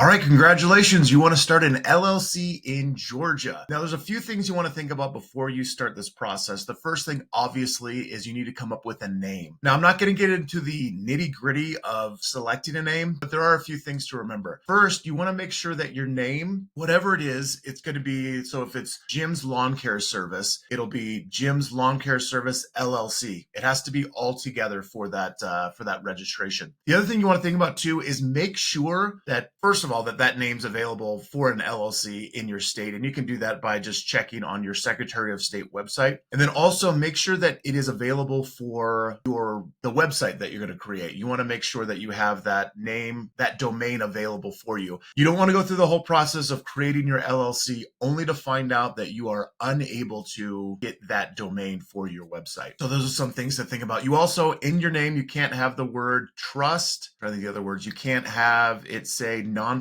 All right, congratulations. You want to start an LLC in Georgia. Now, there's a few things you want to think about before you start this process. The first thing, obviously, is you need to come up with a name. Now, I'm not going to get into the nitty gritty of selecting a name, but there are a few things to remember. First, you want to make sure that your name, whatever it is, it's going to be, so if it's Jim's Lawn Care Service, it'll be Jim's Lawn Care Service LLC. It has to be all together for that registration. The other thing you want to think about too is make sure that, first of all, that name's available for an LLC in your state. And you can do that by just checking on your Secretary of State website. And then also make sure that it is available for the website that you're going to create. You want to make sure that you have that name, that domain available for you. You don't want to go through the whole process of creating your LLC only to find out that you are unable to get that domain for your website. So those are some things to think about. You also, in your name, you can't have the word trust. I think the other words, you can't have it say nonprofit.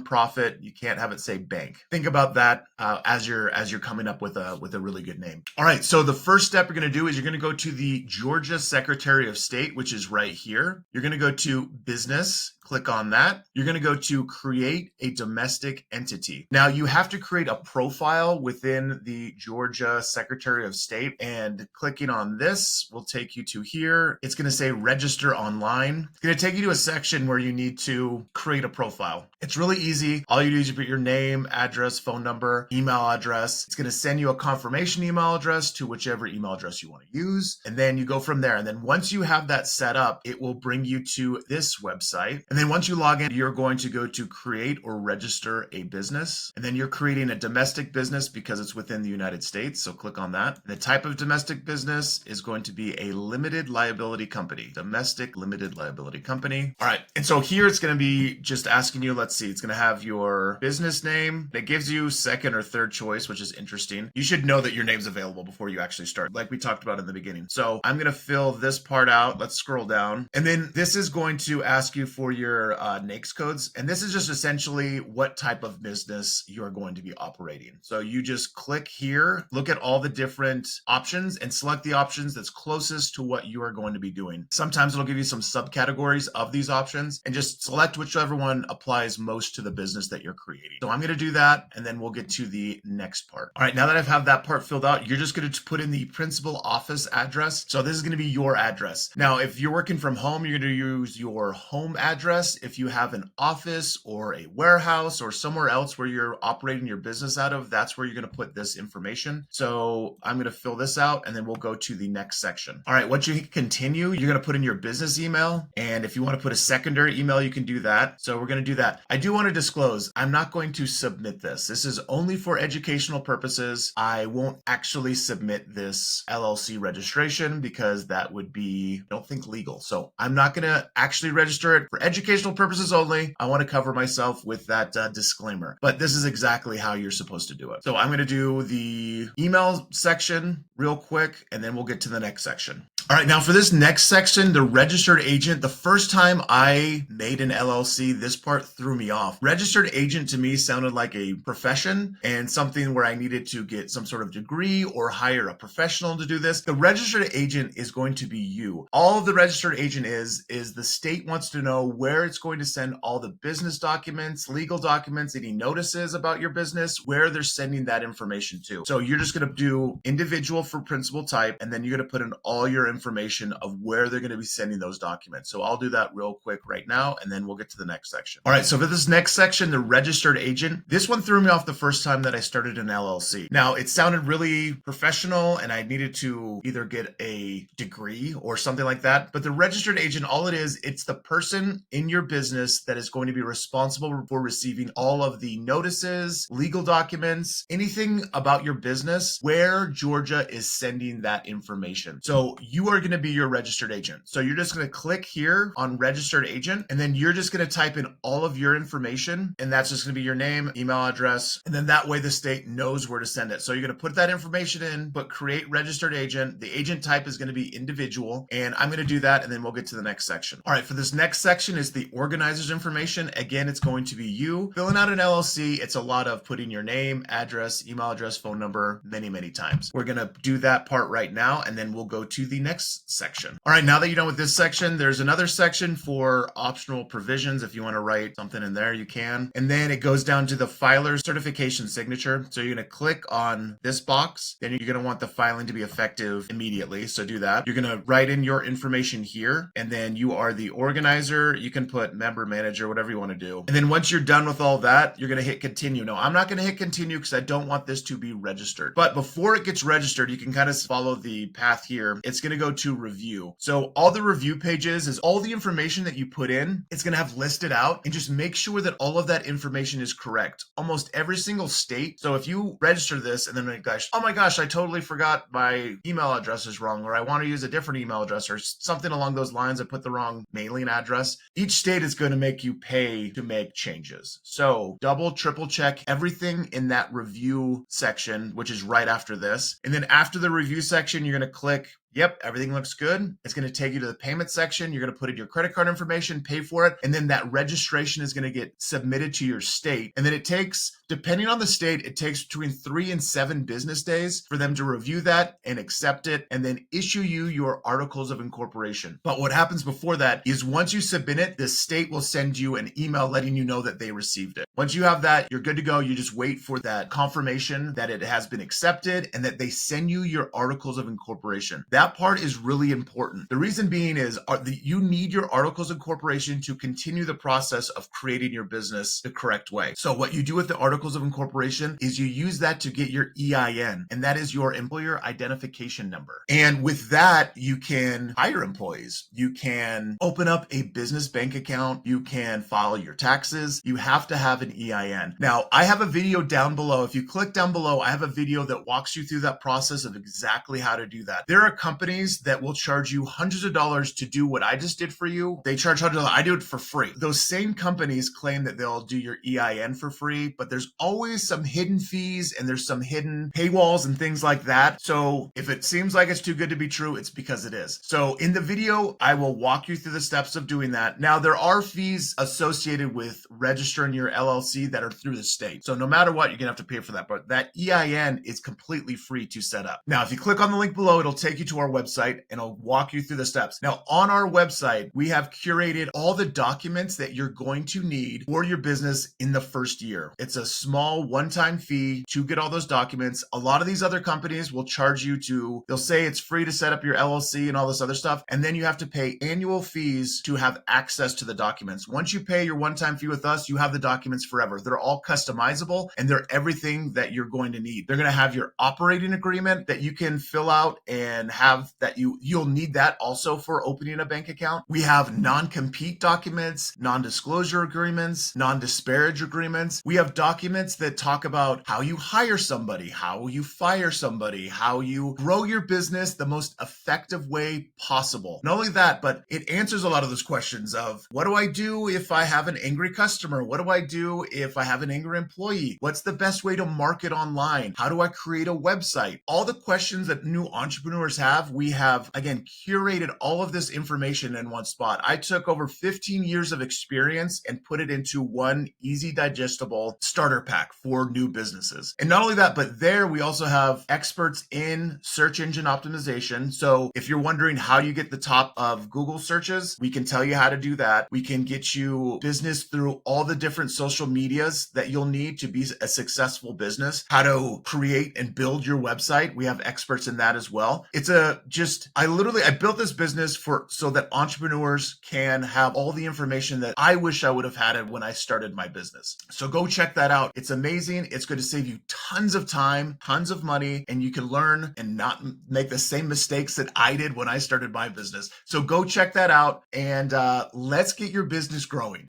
You can't have it say bank. Think about that as you're coming up with a really good name. All right. So the first step you're going to do is you're going to go to the Georgia Secretary of State, which is right here. You're going to go to business. Click on that. You're going to go to create a domestic entity. Now you have to create a profile within the Georgia Secretary of State, and clicking on this will take you to here. It's going to say register online. It's going to take you to a section where you need to create a profile. It's really easy. All you do is you put your name, address, phone number, email address. It's going to send you a confirmation email address to whichever email address you want to use. And then you go from there. And then once you have that set up, it will bring you to this website. And then once you log in, you're going to go to create or register a business. And then you're creating a domestic business because it's within the United States. So click on that. The type of domestic business is going to be a limited liability company, domestic limited liability company. All right. And so here it's going to be just asking you, let's see, it's going to have your business name. It gives you second or third choice, which is interesting. You should know that your name's available before you actually start, like we talked about in the beginning. So I'm going to fill this part out. Let's scroll down. And then this is going to ask you for your NAICS codes. And this is just essentially what type of business you're going to be operating. So you just click here, look at all the different options and select the options that's closest to what you are going to be doing. Sometimes it'll give you some subcategories of these options and just select whichever one applies most to the business that you're creating. So I'm going to do that and then we'll get to the next part. All right, now that I've had that part filled out, you're just going to put in the principal office address. So this is going to be your address. Now, if you're working from home, you're going to use your home address. If you have an office or a warehouse or somewhere else where you're operating your business out of, that's where you're going to put this information. So I'm going to fill this out and then we'll go to the next section. All right, once you hit continue, you're going to put in your business email. And if you want to put a secondary email, you can do that. So we're going to do that. I do want to disclose, I'm not going to submit this. This is only for educational purposes. I won't actually submit this LLC registration because that would be, I don't think, legal. So I'm not going to actually register it for educational purposes only. I want to cover myself with that disclaimer, but this is exactly how you're supposed to do it. So I'm going to do the email section real quick, and then we'll get to the next section. All right, now for this next section, the registered agent, the first time I made an LLC, this part threw me off. Registered agent to me sounded like a profession and something where I needed to get some sort of degree or hire a professional to do this. The registered agent is going to be you. All the registered agent is the state wants to know where it's going to send all the business documents, legal documents, any notices about your business, where they're sending that information to. So you're just going to do individual for principal type, and then you're going to put in all your information of where they're going to be sending those documents. So I'll do that real quick right now, and then we'll get to the next section. All right, so for this next section, the registered agent, this one threw me off the first time that I started an LLC. Now, it sounded really professional, and I needed to either get a degree or something like that. But the registered agent, all it is, it's the person in your business that is going to be responsible for receiving all of the notices, legal documents, anything about your business, where Georgia is sending that information. So you are going to be your registered agent. So you're just going to click here on registered agent, and then you're just going to type in all of your information, and that's just going to be your name, email address, and then that way the state knows where to send it. So you're going to put that information in, but create registered agent. The agent type is going to be individual, and I'm going to do that, and then we'll get to the next section. All right, for this next section is the organizer's information. Again, it's going to be you. Filling out an LLC, it's a lot of putting your name, address, email address, phone number, many, many times. We're going to do that part right now, and then we'll go to the next next section. All right, now that you're done with this section, there's another section for optional provisions. If you want to write something in there, you can. And then it goes down to the filer's certification signature. So you're going to click on this box. Then you're going to want the filing to be effective immediately. So do that. You're going to write in your information here. And then you are the organizer. You can put member, manager, whatever you want to do. And then once you're done with all that, you're going to hit continue. No, I'm not going to hit continue because I don't want this to be registered. But before it gets registered, you can kind of follow the path here. It's going to go to review. So all the review pages is all the information that you put in. It's going to have listed out, and just make sure that all of that information is correct. Almost every single state. So if you register this and then like, oh my gosh, I totally forgot my email address is wrong, or I want to use a different email address or something along those lines. I put the wrong mailing address. Each state is going to make you pay to make changes. So double, triple check everything in that review section, which is right after this. And then after the review section, you're going to click yep, everything looks good. It's going to take you to the payment section. You're going to put in your credit card information, pay for it, and then that registration is going to get submitted to your state. And then it takes, depending on the state, it takes between 3 and 7 business days for them to review that and accept it and then issue you your articles of incorporation. But what happens before that is once you submit it, the state will send you an email letting you know that they received it. Once you have that, you're good to go. You just wait for that confirmation that it has been accepted and that they send you your articles of incorporation. That part is really important. The reason being is you need your articles of incorporation to continue the process of creating your business the correct way. So what you do with the articles of incorporation is you use that to get your EIN, and that is your employer identification number. And with that, you can hire employees. You can open up a business bank account. You can file your taxes. You have to have an EIN. Now, I have a video down below. If you click down below, I have a video that walks you through that process of exactly how to do that. There are companies that will charge you hundreds of dollars to do what I just did for you. They charge hundreds of dollars. I do it for free. Those same companies claim that they'll do your EIN for free, but there's always some hidden fees and there's some hidden paywalls and things like that. So if it seems like it's too good to be true, it's because it is. So in the video, I will walk you through the steps of doing that. Now, there are fees associated with registering your LLC that are through the state. So no matter what, you're gonna have to pay for that. But that EIN is completely free to set up. Now, if you click on the link below, it'll take you to our website and I'll walk you through the steps. Now, on our website, we have curated all the documents that you're going to need for your business in the first year. It's a small one-time fee to get all those documents. A lot of these other companies will charge you they'll say it's free to set up your LLC and all this other stuff. And then you have to pay annual fees to have access to the documents. Once you pay your one-time fee with us, you have the documents forever. They're all customizable and they're everything that you're going to need. They're going to have your operating agreement that you can fill out and have that you'll need that also for opening a bank account. We have non-compete documents, non-disclosure agreements, non-disparage agreements. We have documents that talk about how you hire somebody, how you fire somebody, how you grow your business the most effective way possible. Not only that, but it answers a lot of those questions of what do I do if I have an angry customer? What do I do if I have an angry employee? What's the best way to market online? How do I create a website? All the questions that new entrepreneurs have, we have, again, curated all of this information in one spot. I took over 15 years of experience and put it into one easy digestible starter pack for new businesses. And not only that, but there we also have experts in search engine optimization. So if you're wondering how you get the top of Google searches, we can tell you how to do that. We can get you business through all the different social medias that you'll need to be a successful business, how to create and build your website. We have experts in that as well. I built this business so that entrepreneurs can have all the information that I wish I would have had it when I started my business. So go check that out. It's amazing. It's going to save you tons of time, tons of money, and you can learn and not make the same mistakes that I did when I started my business. So go check that out and let's get your business growing.